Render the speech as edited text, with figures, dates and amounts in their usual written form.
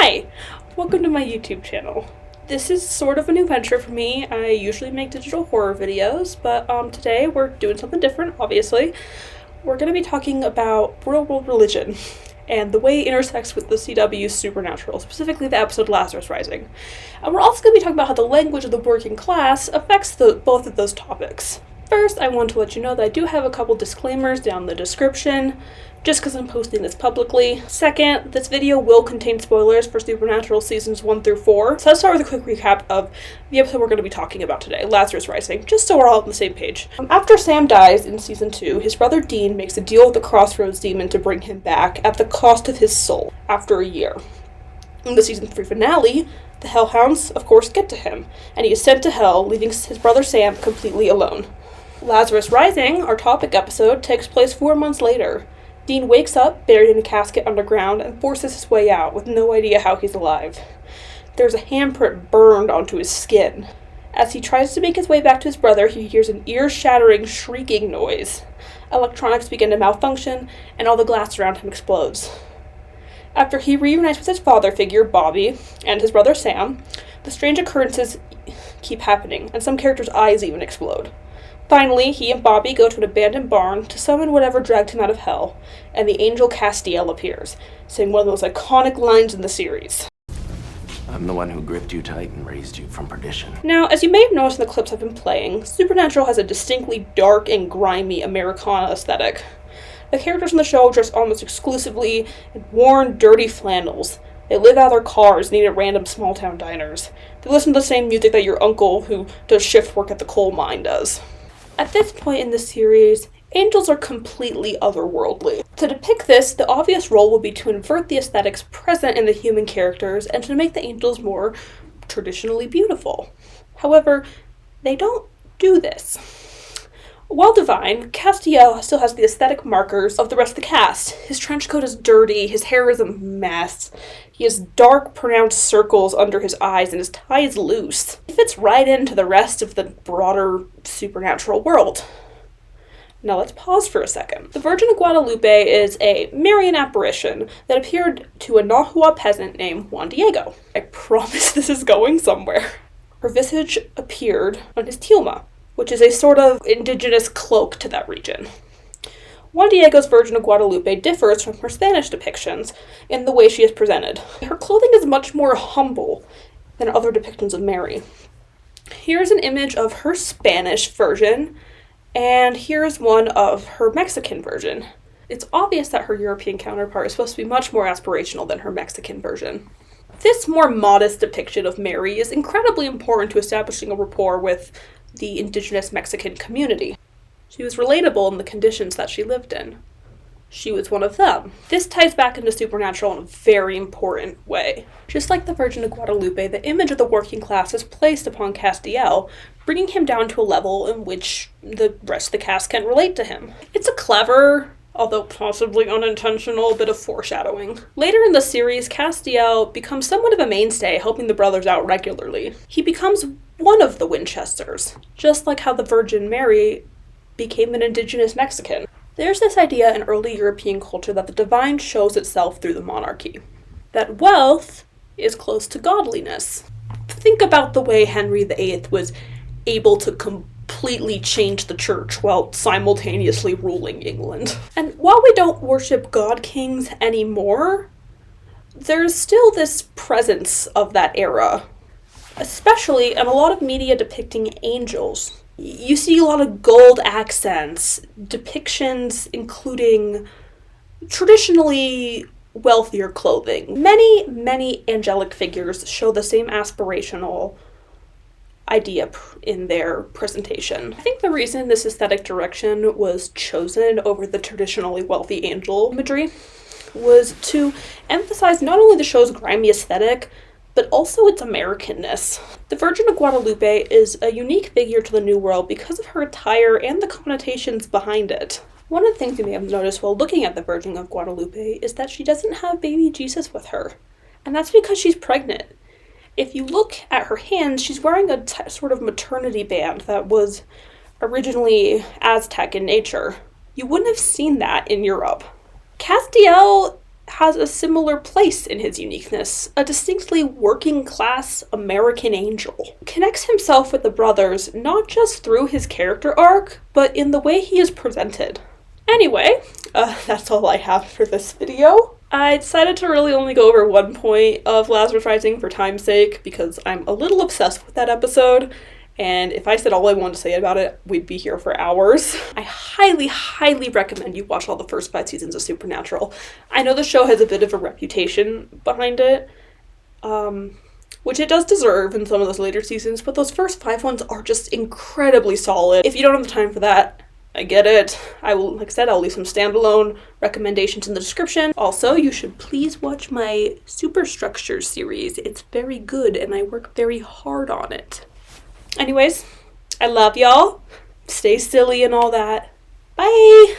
Hi! Welcome to my YouTube channel. This is sort of a new venture for me. I usually make digital horror videos, but today we're doing something different, obviously. We're going to be talking about real world religion and the way it intersects with the CW's Supernatural, specifically the episode Lazarus Rising. And we're also going to be talking about how the language of the working class affects both of those topics. First, I want to let you know that I do have a couple disclaimers down in the description, just because I'm posting this publicly. Second, this video will contain spoilers for Supernatural seasons 1 through 4. So let's start with a quick recap of the episode we're going to be talking about today, Lazarus Rising, just so we're all on the same page. After Sam dies in season 2, his brother Dean makes a deal with the Crossroads demon to bring him back at the cost of his soul after a year. In the season 3 finale, the Hellhounds, of course, get to him, and he is sent to hell, leaving his brother Sam completely alone. Lazarus Rising, our topic episode, takes place 4 months later. Dean wakes up, buried in a casket underground, and forces his way out with no idea how he's alive. There's a handprint burned onto his skin. As he tries to make his way back to his brother, he hears an ear-shattering, shrieking noise. Electronics begin to malfunction, and all the glass around him explodes. After he reunites with his father figure, Bobby, and his brother Sam, the strange occurrences keep happening, and some characters' eyes even explode. Finally, he and Bobby go to an abandoned barn to summon whatever dragged him out of hell, and the angel Castiel appears, saying one of the most iconic lines in the series. I'm the one who gripped you tight and raised you from perdition. Now, as you may have noticed in the clips I've been playing, Supernatural has a distinctly dark and grimy Americana aesthetic. The characters in the show dress almost exclusively in worn, dirty flannels. They live out of their cars and eat at random small-town diners. They listen to the same music that your uncle who does shift work at the coal mine does. At this point in the series, angels are completely otherworldly. To depict this, the obvious role would be to invert the aesthetics present in the human characters and to make the angels more traditionally beautiful. However, they don't do this. While divine, Castiel still has the aesthetic markers of the rest of the cast. His trench coat is dirty, his hair is a mess, he has dark, pronounced circles under his eyes, and his tie is loose. He fits right into the rest of the broader supernatural world. Now let's pause for a second. The Virgin of Guadalupe is a Marian apparition that appeared to a Nahua peasant named Juan Diego. I promise this is going somewhere. Her visage appeared on his tilma, which is a sort of indigenous cloak to that region. Juan Diego's Virgin of Guadalupe differs from her Spanish depictions in the way she is presented. Her clothing is much more humble than other depictions of Mary. Here's an image of her Spanish version, and here's one of her Mexican version. It's obvious that her European counterpart is supposed to be much more aspirational than her Mexican version. This more modest depiction of Mary is incredibly important to establishing a rapport with the indigenous Mexican community. She was relatable in the conditions that she lived in. She was one of them. This ties back into Supernatural in a very important way. Just like the Virgin of Guadalupe, the image of the working class is placed upon Castiel, bringing him down to a level in which the rest of the cast can relate to him. It's a clever, although possibly unintentional, bit of foreshadowing. Later in the series, Castiel becomes somewhat of a mainstay, helping the brothers out regularly. He becomes one of the Winchesters, just like how the Virgin Mary became an indigenous Mexican. There's this idea in early European culture that the divine shows itself through the monarchy, that wealth is close to godliness. Think about the way Henry VIII was able to completely change the church while simultaneously ruling England. And while we don't worship god kings anymore, there's still this presence of that era, especially in a lot of media depicting angels. You see a lot of gold accents, depictions including traditionally wealthier clothing. Many angelic figures show the same aspirational idea in their presentation. I think the reason this aesthetic direction was chosen over the traditionally wealthy angel imagery was to emphasize not only the show's grimy aesthetic, but also its Americanness. The Virgin of Guadalupe is a unique figure to the New World because of her attire and the connotations behind it. One of the things you may have noticed while looking at the Virgin of Guadalupe is that she doesn't have baby Jesus with her, and that's because she's pregnant. If you look at her hands, she's wearing a sort of maternity band that was originally Aztec in nature. You wouldn't have seen that in Europe. Castiel has a similar place in his uniqueness, a distinctly working-class American angel. Connects himself with the brothers not just through his character arc, but in the way he is presented. Anyway, that's all I have for this video. I decided to really only go over one point of Lazarus Rising for time's sake, because I'm a little obsessed with that episode, and if I said all I wanted to say about it, we'd be here for hours. I highly, highly recommend you watch all the first 5 seasons of Supernatural. I know the show has a bit of a reputation behind it, which it does deserve in some of those later seasons, but those first 5 ones are just incredibly solid. If you don't have the time for that, I get it. I will, like I said, I'll leave some standalone recommendations in the description. Also, you should please watch my Superstructure series. It's very good and I work very hard on it. Anyways, I love y'all. Stay silly and all that. Bye!